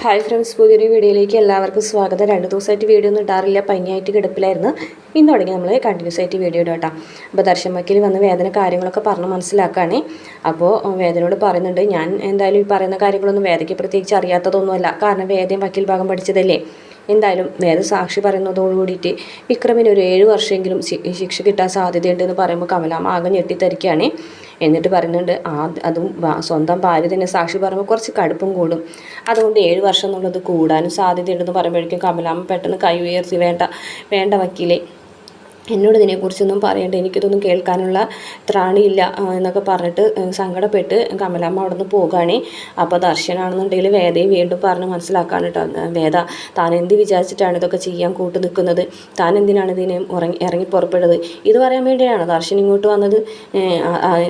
Hi friends, പുതിയൊരു വീഡിയോയിലേക്ക് എല്ലാവർക്കും സ്വാഗതം. 2 ദിവസമായിട്ട് വീഡിയോ ഒന്നും ഇടാറില്ല, പനിയായിട്ട് കിടപ്പിലായിരുന്നു. ഇന്ന് തുടങ്ങി നമ്മൾ കണ്ടിന്യൂസ് ആയിട്ട് വീഡിയോ ഇടാം കേട്ടോ. അപ്പോൾ ദർശൻ വക്കീൽ വന്ന് വേദന കാര്യങ്ങളൊക്കെ പറഞ്ഞ് മനസ്സിലാക്കുകയാണ്. അപ്പോൾ വേദനയോട് പറയുന്നുണ്ട്, ഞാൻ എന്തായാലും ഈ പറയുന്ന കാര്യങ്ങളൊന്നും വേദയ്ക്ക് പ്രത്യേകിച്ച് അറിയാത്തതൊന്നുമല്ല, കാരണം വേദയും വക്കീൽ ഭാഗം പഠിച്ചതല്ലേ. എന്തായാലും വേദ സാക്ഷി പറയുന്നതോടുകൂടിയിട്ട് വിക്രമിന് ഒരു 7 വർഷമെങ്കിലും ശിക്ഷ കിട്ടാൻ സാധ്യതയുണ്ടെന്ന് പറയുമ്പോൾ കമലാമ്മ ആകെ ഞെട്ടിത്തരിക്കുകയാണ്. എന്നിട്ട് പറയുന്നുണ്ട്, അതും സ്വന്തം ഭാര്യ തന്നെ സാക്ഷി പറയുമ്പോൾ കുറച്ച് കടുപ്പം കൂടും, അതുകൊണ്ട് 7 വർഷം എന്നുള്ളത് കൂടാനും സാധ്യതയുണ്ടെന്ന് പറയുമ്പോഴേക്കും കമലാമ്മ പെട്ടെന്ന് കൈ ഉയർത്തി, വേണ്ട വക്കീലേ, എന്നോട് ഇതിനെക്കുറിച്ചൊന്നും പറയണ്ട, എനിക്കിതൊന്നും കേൾക്കാനുള്ള ത്രാണിയില്ല എന്നൊക്കെ പറഞ്ഞിട്ട് സങ്കടപ്പെട്ട് കമലാമ്മ അവിടെ നിന്ന് പോകുകയാണ്. അപ്പോൾ ദർശനാണെന്നുണ്ടെങ്കിൽ വേദയെ വീണ്ടും പറഞ്ഞ് മനസ്സിലാക്കാണ് കേട്ടോ. വേദ, താൻ എന്ത് വിചാരിച്ചിട്ടാണ് ഇതൊക്കെ ചെയ്യാൻ കൂട്ടു നിൽക്കുന്നത്? താൻ എന്തിനാണ് ഇതിനെ ഇറങ്ങി പുറപ്പെടുന്നത്? ഇത് പറയാൻ വേണ്ടിയാണ് ദർശൻ ഇങ്ങോട്ട് വന്നത്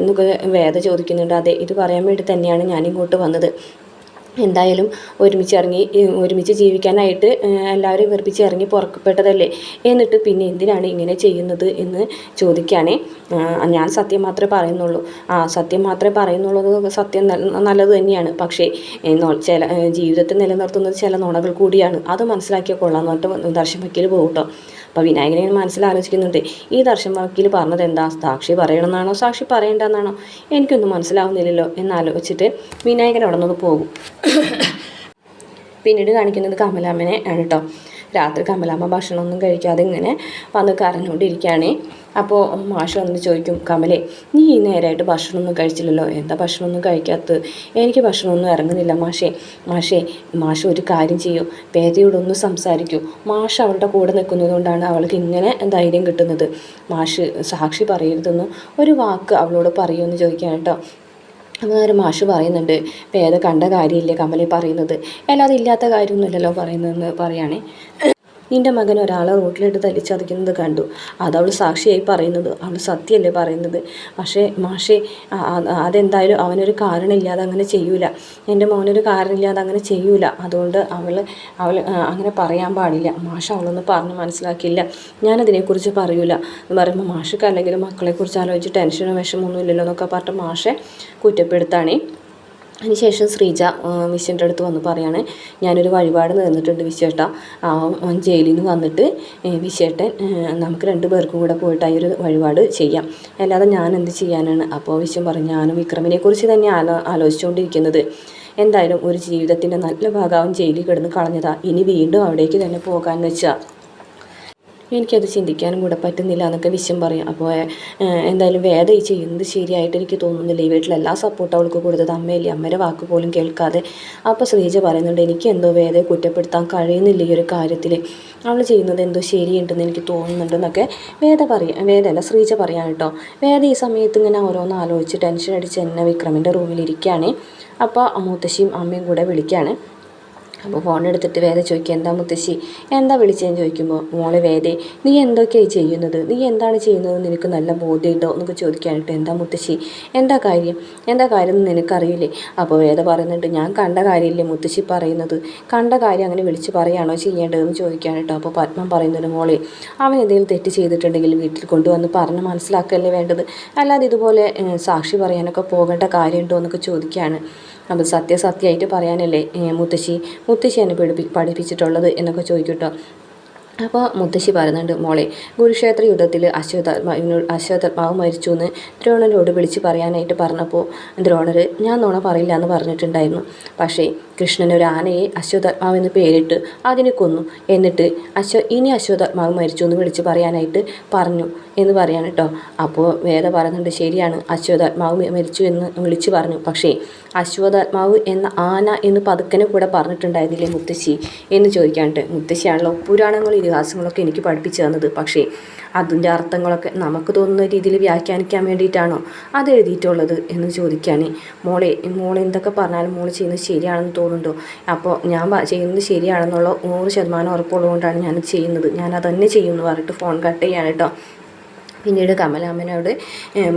എന്നൊക്കെ വേദ ചോദിക്കുന്നുണ്ട്. അതെ, ഇത് പറയാൻ വേണ്ടി തന്നെയാണ് ഞാൻ ഇങ്ങോട്ട് വന്നത്. എന്തായാലും ഒരുമിച്ച് ജീവിക്കാനായിട്ട് എല്ലാവരും വെറുപ്പിച്ച് ഇറങ്ങി പുറപ്പെട്ടതല്ലേ, എന്നിട്ട് പിന്നെ എന്തിനാണ് ഇങ്ങനെ ചെയ്യുന്നത് എന്ന് ചോദിക്കുകയാണേ. ഞാൻ സത്യം മാത്രമേ പറയുന്നുള്ളൂ. സത്യം മാത്രമേ പറയുന്നുള്ളൂ, സത്യം നല്ലത് തന്നെയാണ്, പക്ഷേ ജീവിതത്തെ നിലനിർത്തുന്നത് ചില നുണകൾ കൂടിയാണ്, അത് മനസ്സിലാക്കിയാൽ കൊള്ളാമെന്ന് പറഞ്ഞിട്ട് ദർശൻ വക്കീൽ പോകും കേട്ടോ. അപ്പോൾ വിനായകനെ മനസ്സിലാലോചിക്കുന്നുണ്ട്, ഈ ദർശൻ വക്കീൽ പറഞ്ഞത് എന്താ, സാക്ഷി പറയണമെന്നാണോ സാക്ഷി പറയേണ്ടെന്നാണോ, എനിക്കൊന്നും മനസ്സിലാവുന്നില്ലല്ലോ എന്നാലോചിച്ചിട്ട് വിനായകൻ അവിടെ നിന്ന് പോകും. പിന്നീട് കാണിക്കുന്നത് കമലാമ്മനെ ആണ് കേട്ടോ. രാത്രി കമലാമ്മ ഭക്ഷണമൊന്നും കഴിക്കാതെ ഇങ്ങനെ വന്ന് കരഞ്ഞുകൊണ്ടിരിക്കുകയാണ്. അപ്പോൾ മാഷ് വന്ന് ചോദിക്കും, കമലേ, നീ ഈ നേരമായിട്ട് ഭക്ഷണമൊന്നും കഴിച്ചില്ലല്ലോ, എന്താ ഭക്ഷണമൊന്നും കഴിക്കാത്തത്? എനിക്ക് ഭക്ഷണമൊന്നും ഇറങ്ങുന്നില്ല മാഷ് ഒരു കാര്യം ചെയ്യൂ, വേദയോടൊന്ന് സംസാരിക്കൂ. മാഷ് അവളുടെ കൂടെ നിൽക്കുന്നതുകൊണ്ടാണ് അവൾക്ക് ഇങ്ങനെ ധൈര്യം കിട്ടുന്നത്. മാഷ് സാക്ഷി പറയരുതെന്ന് ഒരു വാക്ക് അവളോട് പറയുമെന്ന് ചോദിക്കാൻ കേട്ടോ. അന്നേരം മാഷ് പറയുന്നുണ്ട്, വേദ കണ്ട കാര്യമില്ലേ കമലി പറയുന്നത്, അല്ലാതെ ഇല്ലാത്ത കാര്യമൊന്നുമില്ലല്ലോ പറയുന്നതെന്ന് പറയുകയാണേ. നിൻ്റെ മകൻ ഒരാളെ റോട്ടിലിട്ട് തല്ലിച്ചതയ്ക്കുന്നത് കണ്ടു, അതവൾ സാക്ഷിയായി പറയുന്നത്, അവൾ സത്യമല്ലേ പറയുന്നത്? പക്ഷേ മാഷേ, അതെന്തായാലും അവനൊരു കാരണമില്ലാതെ അങ്ങനെ ചെയ്യൂല, എൻ്റെ മോനൊരു കാരണമില്ലാതെ അങ്ങനെ ചെയ്യൂല, അതുകൊണ്ട് അവൾ അങ്ങനെ പറയാൻ പാടില്ല. മാഷ് അവളൊന്ന് പറഞ്ഞ് മനസ്സിലാക്കിയില്ല, ഞാനതിനെക്കുറിച്ച് പറയൂല എന്ന് പറയുമ്പോൾ മാഷക്ക് അല്ലെങ്കിൽ മക്കളെക്കുറിച്ച് ആലോചിച്ച് ടെൻഷനോ വിഷമമൊന്നും ഇല്ലല്ലോ എന്നൊക്കെ പറഞ്ഞിട്ട് മാഷെ കുറ്റപ്പെടുത്താണ്. അതിനുശേഷം ശ്രീജ വിശ്വൻ്റെ അടുത്ത് വന്ന് പറയാണ്, ഞാനൊരു വഴിപാട് നേർന്നിട്ടുണ്ട് വിശ്വേട്ടാ, ജയിലിൽ നിന്ന് വന്നിട്ട് വിശ്വേട്ടൻ നമുക്ക് 2 പേർക്കും കൂടെ പോയിട്ട് ഈ ഒരു വഴിപാട് ചെയ്യാം, അല്ലാതെ ഞാൻ എന്ത് ചെയ്യാനാണ്? അപ്പോൾ വിശ്വൻ പറഞ്ഞു, ഞാനും വിക്രമിനെ കുറിച്ച് തന്നെ ആലോചിച്ചുകൊണ്ടിരിക്കുന്നത്. എന്തായാലും ഒരു ജീവിതത്തിൻ്റെ നല്ല ഭാഗവും ജയിലിൽ കിടന്ന് കളഞ്ഞതാ, ഇനി വീണ്ടും അവിടേക്ക് തന്നെ പോകാൻ വെച്ചാൽ എനിക്കത് ചിന്തിക്കാനും കൂടെ പറ്റുന്നില്ല എന്നൊക്കെ വിശ്വം പറയും. അപ്പോൾ എന്തായാലും വേദ ഈ ചെയ്യുന്നത് ശരിയായിട്ട് എനിക്ക് തോന്നുന്നില്ല, ഈ വീട്ടിലെല്ലാ സപ്പോർട്ടും അവൾക്ക് കൊടുത്തത് അമ്മയല്ലേ, അമ്മയുടെ വാക്ക് പോലും കേൾക്കാതെ. അപ്പോൾ ശ്രീജ പറയുന്നുണ്ട്, എനിക്ക് എന്തോ വേദയെ കുറ്റപ്പെടുത്താൻ കഴിയുന്നില്ല ഈ ഒരു കാര്യത്തിൽ, അവൾ ചെയ്യുന്നത് എന്തോ ശരിയുണ്ടെന്ന് എനിക്ക് തോന്നുന്നുണ്ടെന്നൊക്കെ വേദയല്ല ശ്രീജ പറയാൻ കേട്ടോ. വേദ ഈ സമയത്ത് ഇങ്ങനെ ഓരോന്ന് ആലോചിച്ച് ടെൻഷൻ അടിച്ച് എന്നെ വിക്രമിൻ്റെ റൂമിലിരിക്കുകയാണ്. അപ്പോൾ മുത്തശ്ശിയും അമ്മയും കൂടെ വിളിക്കുകയാണ്. അപ്പോൾ ഫോൺ എടുത്തിട്ട് വേദ ചോദിക്കുക, എന്താ മുത്തശ്ശി, എന്താ വിളിച്ചതെന്ന് ചോദിക്കുമ്പോൾ, മോളെ വേദേ, നീ എന്തൊക്കെയായി ചെയ്യുന്നത്, നീ എന്താണ് ചെയ്യുന്നത് നിനക്ക് നല്ല ബോധ്യമുണ്ടോ എന്നൊക്കെ ചോദിക്കാനായിട്ട്, എന്താ മുത്തശ്ശി, എന്താ കാര്യം എന്ന് നിനക്കറിയില്ലേ? അപ്പോൾ വേദ പറയുന്നുണ്ട്, ഞാൻ കണ്ട കാര്യമില്ലേ മുത്തശ്ശി പറയുന്നത്, കണ്ട കാര്യം അങ്ങനെ വിളിച്ച് പറയുകയാണോ ചെയ്യേണ്ടതെന്ന് ചോദിക്കാനായിട്ടോ. അപ്പോൾ പത്മം പറയുന്നുണ്ട്, മോളെ, അവൻ എന്തെങ്കിലും തെറ്റ് ചെയ്തിട്ടുണ്ടെങ്കിൽ വീട്ടിൽ കൊണ്ടുവന്ന് പറഞ്ഞ് മനസ്സിലാക്കല്ലേ വേണ്ടത്, അല്ലാതെ ഇതുപോലെ സാക്ഷി പറയാനൊക്കെ പോകേണ്ട കാര്യമുണ്ടോ എന്നൊക്കെ ചോദിക്കുകയാണ്. അപ്പോൾ സത്യമായിട്ട് പറയാനല്ലേ മുത്തശ്ശി എന്നെ പഠിപ്പിച്ചിട്ടുള്ളത് എന്നൊക്കെ ചോദിക്കട്ടോ. അപ്പോൾ മുത്തശ്ശി പറയുന്നുണ്ട്, മോളെ, കുരുക്ഷേത്ര യുദ്ധത്തിൽ അശ്വത്ഥാത്മാവ് മരിച്ചു എന്ന് ദ്രോണരോട് വിളിച്ച് പറയാനായിട്ട് പറഞ്ഞപ്പോൾ ദ്രോണർ ഞാൻ നുണ പറയില്ല എന്ന് പറഞ്ഞിട്ടുണ്ടായിരുന്നു. പക്ഷേ കൃഷ്ണൻ ഒരു ആനയെ അശ്വത്ഥാത്മാവ് എന്ന് പേരിട്ട് അതിനെ കൊന്നു, എന്നിട്ട് ഇനി അശ്വത്ഥാത്മാവ് മരിച്ചു എന്ന് വിളിച്ച് പറയാനായിട്ട് പറഞ്ഞു എന്ന് പറയാൻ കേട്ടോ. അപ്പോൾ വേദ പറയുന്നുണ്ട്, ശരിയാണ്, അശ്വത്ഥാത്മാവ് മരിച്ചു എന്ന് വിളിച്ച് പറഞ്ഞു, പക്ഷേ അശ്വത്ഥാത്മാവ് എന്ന ആന എന്ന് പതുക്കനെ കൂടെ പറഞ്ഞിട്ടുണ്ടായിരുന്നില്ലേ മുത്തശ്ശി എന്ന് ചോദിക്കാനിട്ട്. മുത്തശ്ശിയാണല്ലോ പുരാണങ്ങളും ഇതിഹാസങ്ങളൊക്കെ എനിക്ക് പഠിപ്പിച്ചു തന്നത്, പക്ഷേ അതിൻ്റെ അർത്ഥങ്ങളൊക്കെ നമുക്ക് തോന്നുന്ന രീതിയിൽ വ്യാഖ്യാനിക്കാൻ വേണ്ടിയിട്ടാണോ അത് എഴുതിയിട്ടുള്ളത് എന്ന് ചോദിക്കുകയാണ്. മോളെ എന്തൊക്കെ പറഞ്ഞാലും മോൾ ചെയ്യുന്നത് ശരിയാണെന്ന് തോന്നുന്നുണ്ടോ? അപ്പോൾ ഞാൻ ചെയ്യുന്നത് ശരിയാണെന്നുള്ള 100% ഉറപ്പുള്ളതുകൊണ്ടാണ് ഞാൻ ചെയ്യുന്നത്, ഞാൻ അതന്നെ ചെയ്യുമെന്ന് പറഞ്ഞിട്ട് ഫോൺ കട്ട് ചെയ്യാണ് കേട്ടോ. പിന്നീട് കമലാമ്മനോട്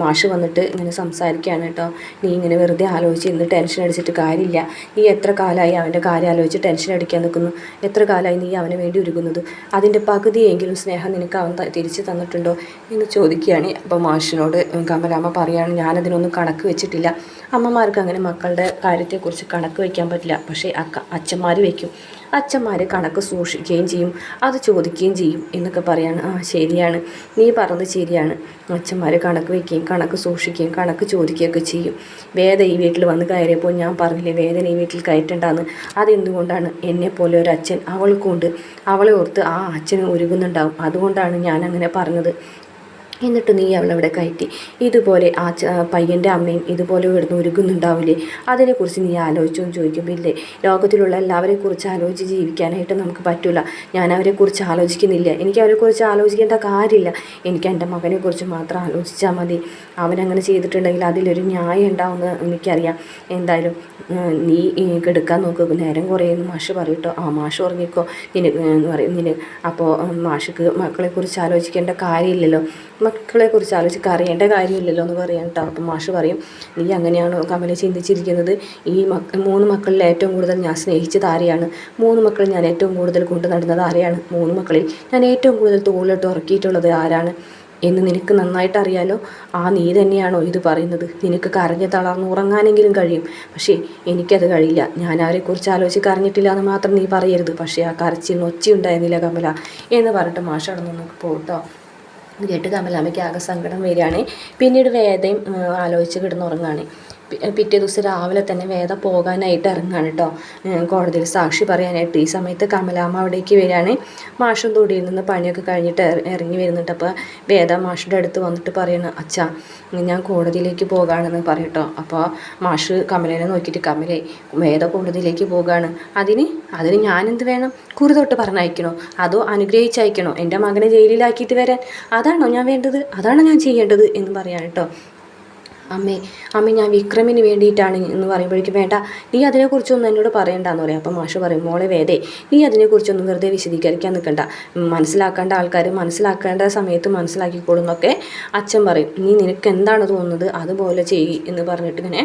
മാഷ് വന്നിട്ട് ഇങ്ങനെ സംസാരിക്കുകയാണ് കേട്ടോ. നീ ഇങ്ങനെ വെറുതെ ആലോചിച്ച് ഇന്ന് ടെൻഷൻ അടിച്ചിട്ട് കാര്യമില്ല. നീ എത്ര കാലമായി അവൻ്റെ കാര്യം ആലോചിച്ച് ടെൻഷൻ അടിക്കാൻ നിൽക്കുന്നു? എത്ര കാലമായി നീ അവന് വേണ്ടി ഒരുങ്ങുന്നത്? അതിൻ്റെ പകുതിയെങ്കിലും സ്നേഹം നിനക്ക് അവൻ തിരിച്ചു തന്നിട്ടുണ്ടോ എന്ന് ചോദിക്കുകയാണ്. അപ്പോൾ മാഷിനോട് കമലാമ്മ പറയുകയാണ്, ഞാനതിനൊന്നും കണക്ക് വെച്ചിട്ടില്ല. അമ്മമാർക്ക് അങ്ങനെ മക്കളുടെ കാര്യത്തെക്കുറിച്ച് കണക്ക് വയ്ക്കാൻ പറ്റില്ല. പക്ഷേ അച്ഛന്മാർ വയ്ക്കും. അച്ഛന്മാർ കണക്ക് സൂക്ഷിക്കുകയും ചെയ്യും, അത് ചോദിക്കുകയും ചെയ്യും എന്നൊക്കെ പറയാണ്. ആ ശരിയാണ്, നീ പറഞ്ഞത് ശരിയാണ്. അച്ഛന്മാർ കണക്ക് വയ്ക്കുകയും കണക്ക് സൂക്ഷിക്കുകയും കണക്ക് ചോദിക്കുകയൊക്കെ ചെയ്യും. വേദ ഈ വീട്ടിൽ വന്ന് കയറിയപ്പോൾ ഞാൻ പറഞ്ഞില്ലേ വേദന ഈ വീട്ടിൽ കയറ്റണ്ടെന്ന്. അതെന്തുകൊണ്ടാണ്? എന്നെപ്പോലെ ഒരു അച്ഛൻ അവൾക്കുണ്ട്. അവളെ ഓർത്ത് ആ അച്ഛന് ഒരുങ്ങുന്നുണ്ടാവും. അതുകൊണ്ടാണ് ഞാൻ അങ്ങനെ പറഞ്ഞത്. എന്നിട്ട് നീ അവളവിടെ കയറ്റി. ഇതുപോലെ ആ പയ്യൻ്റെ അമ്മയും ഇതുപോലെ ഇവിടുന്ന് ഒരുങ്ങുന്നുണ്ടാവില്ലേ? അതിനെക്കുറിച്ച് നീ ആലോചിച്ചോന്ന് ചോദിക്കുമ്പോൾ ഇല്ലേ, ലോകത്തിലുള്ള എല്ലാവരെക്കുറിച്ച് ആലോചിച്ച് ജീവിക്കാനായിട്ട് നമുക്ക് പറ്റില്ല. ഞാൻ അവരെക്കുറിച്ച് ആലോചിക്കുന്നില്ല. എനിക്ക് അവരെക്കുറിച്ച് ആലോചിക്കേണ്ട കാര്യമില്ല. എനിക്ക് എൻ്റെ മകനെക്കുറിച്ച് മാത്രം ആലോചിച്ചാൽ മതി. അവനങ്ങനെ ചെയ്തിട്ടുണ്ടെങ്കിൽ അതിലൊരു ന്യായം ഉണ്ടാവുമെന്ന് എനിക്കറിയാം. എന്തായാലും നീ കെടുക്കാൻ നോക്കുക, നേരം കുറേയെന്ന് മാഷ് പറയട്ടോ. ആ മാഷ് ഉറങ്ങിക്കോ എന്ന് പറയും അപ്പോൾ മാഷിക്ക് മക്കളെക്കുറിച്ച് ആലോചിക്കേണ്ട കാര്യമില്ലല്ലോ, മക്കളെക്കുറിച്ച് ആലോചിച്ച് അറിയേണ്ട കാര്യമില്ലല്ലോ എന്ന് പറയാം കേട്ടോ. അപ്പം മാഷ് പറയും, നീ അങ്ങനെയാണോ കമല ചിന്തിച്ചിരിക്കുന്നത്? ഈ 3 മക്കളിൽ ഏറ്റവും കൂടുതൽ ഞാൻ സ്നേഹിച്ചത് ആരെയാണ്? 3 മക്കളിൽ ഞാൻ ഏറ്റവും കൂടുതൽ കൊണ്ടു നടന്നത് ആരെയാണ്? 3 മക്കളിൽ ഞാൻ ഏറ്റവും കൂടുതൽ തോളിലിട്ട് ഉറക്കിയിട്ടുള്ളത് ആരാണ് എന്ന് നിനക്ക് നന്നായിട്ട് അറിയാലോ. ആ നീ തന്നെയാണോ ഇത് പറയുന്നത്? നിനക്ക് കരഞ്ഞ് തളർന്ന് ഉറങ്ങാനെങ്കിലും കഴിയും, പക്ഷേ എനിക്കത് കഴിയില്ല. ഞാൻ അവരെക്കുറിച്ച് ആലോചിച്ച് കരഞ്ഞിട്ടില്ല എന്ന് മാത്രം നീ പറയരുത്. പക്ഷേ ആ കരച്ചിൽ ഒച്ചയുണ്ടായിരുന്നില്ല കമല എന്ന് പറഞ്ഞിട്ട് മാഷ് അവിടെ നിന്ന് പോട്ടോ. കേട്ട് കമലാമ്മയ്ക്ക് ആകെ സങ്കടം വരികയാണ്. പിന്നീട് വേദയും ആലോചിച്ച് കിടന്നുറങ്ങുകയാണ്. പിറ്റേ ദിവസം രാവിലെ തന്നെ വേദ പോകാനായിട്ട് ഇറങ്ങുകയാണ് കേട്ടോ, കോടതിയിൽ സാക്ഷി പറയാനായിട്ട്. ഈ സമയത്ത് കമലാമ്മ അവിടേക്ക് വരികയാണ്. മാഷും തൊടിയിൽ നിന്ന് പണിയൊക്കെ കഴിഞ്ഞിട്ട് ഇറങ്ങി വരുന്നുണ്ട്. അപ്പോൾ വേദ മാഷിൻ്റെ അടുത്ത് വന്നിട്ട് പറയണം, അച്ഛാ ഞാൻ കോടതിയിലേക്ക് പോകാണെന്ന് പറയട്ടോ. അപ്പോൾ മാഷ് കമലേനെ നോക്കിയിട്ട്, കമലേ വേദ കോടതിയിലേക്ക് പോകാണ്, അതിന് ഞാനെന്ത് വേണം? കുറുതൊട്ട് പറഞ്ഞയക്കണോ അതോ അനുഗ്രഹിച്ചയക്കണോ? എൻ്റെ മകനെ ജയിലിലാക്കിയിട്ട് വരാൻ അതാണോ ഞാൻ വേണ്ടത്? അതാണോ ഞാൻ ചെയ്യേണ്ടത് എന്ന് പറയാൻ കേട്ടോ. അമ്മേ ഞാൻ വിക്രമിന് വേണ്ടിയിട്ടാണ് എന്ന് പറയുമ്പോഴേക്കും, വേണ്ട നീ അതിനെക്കുറിച്ചൊന്നും എന്നോട് പറയണ്ടെന്ന് പറയും. അപ്പം മാഷ് പറയും, മോളെ വേദേ നീ അതിനെക്കുറിച്ചൊന്നും വെറുതെ വിശദീകരിക്കാൻ നിൽക്കണ്ട. മനസ്സിലാക്കേണ്ട ആൾക്കാർ മനസ്സിലാക്കേണ്ട സമയത്ത് മനസ്സിലാക്കിക്കോളും എന്നൊക്കെ അച്ഛൻ പറയും. നീ നിനക്ക് എന്താണ് തോന്നുന്നത് അതുപോലെ ചെയ്യ് എന്ന് പറഞ്ഞിട്ട് ഇങ്ങനെ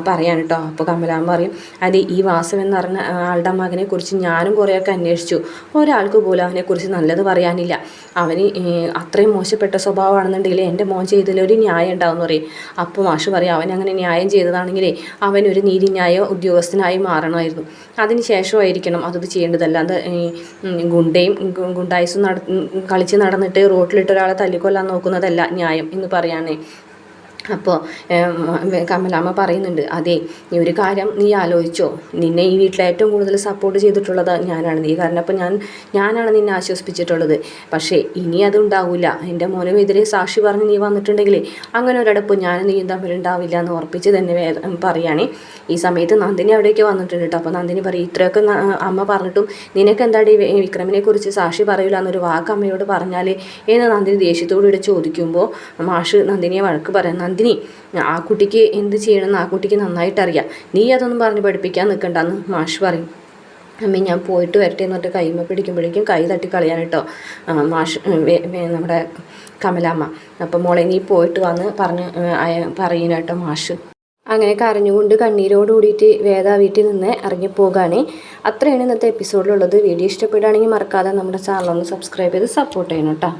പറയാൻ കേട്ടോ. അപ്പോൾ കമലാമ്മ പറയും, അത് ഈ വാസവൻ എന്ന് പറഞ്ഞ ആളുടെ മകനെക്കുറിച്ച് ഞാനും കുറേയൊക്കെ അന്വേഷിച്ചു. ഒരാൾക്ക് പോലും അവനെക്കുറിച്ച് നല്ലത് പറയാനില്ല. അവന് അത്രയും മോശപ്പെട്ട സ്വഭാവമാണെന്നുണ്ടെങ്കിൽ എൻ്റെ മോൻ ചെയ്തതിലൊരു ന്യായം ഉണ്ടാവുമെന്ന് പറയും. അപ്പോൾ മാഷ് പറയും, അവൻ അങ്ങനെ ന്യായം ചെയ്തതാണെങ്കിലേ അവനൊരു നീതിന്യായ ഉദ്യോഗസ്ഥനായി മാറണമായിരുന്നു. അതിന് ശേഷമായിരിക്കണം അത് ചെയ്യേണ്ടതല്ല. അത് ഗുണ്ടായിസും കളിച്ച് നടന്നിട്ട് റോട്ടിലിട്ട് ഒരാളെ തല്ലിക്കൊല്ലാൻ നോക്കുന്നതല്ല ന്യായം എന്ന് പറയാനേ. അപ്പോൾ കമലാമ്മ പറയുന്നുണ്ട്, അതെ നീ ഒരു കാര്യം നീ ആലോചിച്ചോ, നിന്നെ ഈ വീട്ടിൽ ഏറ്റവും കൂടുതൽ സപ്പോർട്ട് ചെയ്തിട്ടുള്ളത് ഞാനാണ്. നീ കാരണം അപ്പോൾ ഞാനാണ് നിന്നെ ആശ്വസിപ്പിച്ചിട്ടുള്ളത്. പക്ഷേ ഇനി അതുണ്ടാവില്ല. എൻ്റെ മോനുമെതിരെ സാക്ഷി പറഞ്ഞ് നീ വന്നിട്ടുണ്ടെങ്കിൽ അങ്ങനെ ഒരടപ്പ് ഞാനും നീയും തമ്മിലുണ്ടാവില്ല എന്ന് ഉറപ്പിച്ച് തന്നെ പറയുകയാണ്. ഈ സമയത്ത് നന്ദിനി അവിടേക്ക് വന്നിട്ടുണ്ട് കേട്ടോ. അപ്പോൾ നന്ദിനി പറയും, ഇത്രയൊക്കെ അമ്മ പറഞ്ഞിട്ടും നിനക്ക് എന്താടി വിക്രമിനെ കുറിച്ച് സാക്ഷി പറയില്ല എന്നൊരു വാക്ക് അമ്മയോട് പറഞ്ഞാൽ എന്ന് നന്ദിനി ദേഷ്യത്തോടുകൂടി ചോദിക്കുമ്പോൾ മാഷ് നന്ദിനിയെ വഴക്ക് പറയാം. നന്ദിനി ആ കുട്ടിക്ക് എന്ത് ചെയ്യണമെന്ന് ആ കുട്ടിക്ക് നന്നായിട്ട് അറിയാം. നീ അതൊന്നും പറഞ്ഞ് പഠിപ്പിക്കാൻ നിൽക്കണ്ടെന്ന് മാഷ് പറയും. അമ്മ ഞാൻ പോയിട്ട് വരട്ടെ എന്ന് പറഞ്ഞിട്ട് കൈമ പിടിക്കുമ്പോഴേക്കും കൈ തട്ടി കളയാൻ കേട്ടോ മാഷ് നമ്മുടെ കമലാമ്മ. അപ്പം മോളെ നീ പോയിട്ട് വന്ന് പറയുന്ന കേട്ടോ മാഷ്. അങ്ങനെ കരഞ്ഞുകൊണ്ട് കണ്ണീരോട് കൂടിയിട്ട് വേദ വീട്ടിൽ നിന്ന് ഇറങ്ങിപ്പോകാണ്. അത്രയാണ് ഇന്നത്തെ എപ്പിസോഡിലുള്ളത്. വീഡിയോ ഇഷ്ടപ്പെടുകയാണെങ്കിൽ മറക്കാതെ നമ്മുടെ ചാനൽ ഒന്ന് സബ്സ്ക്രൈബ് ചെയ്ത് സപ്പോർട്ട് ചെയ്യണം കേട്ടോ.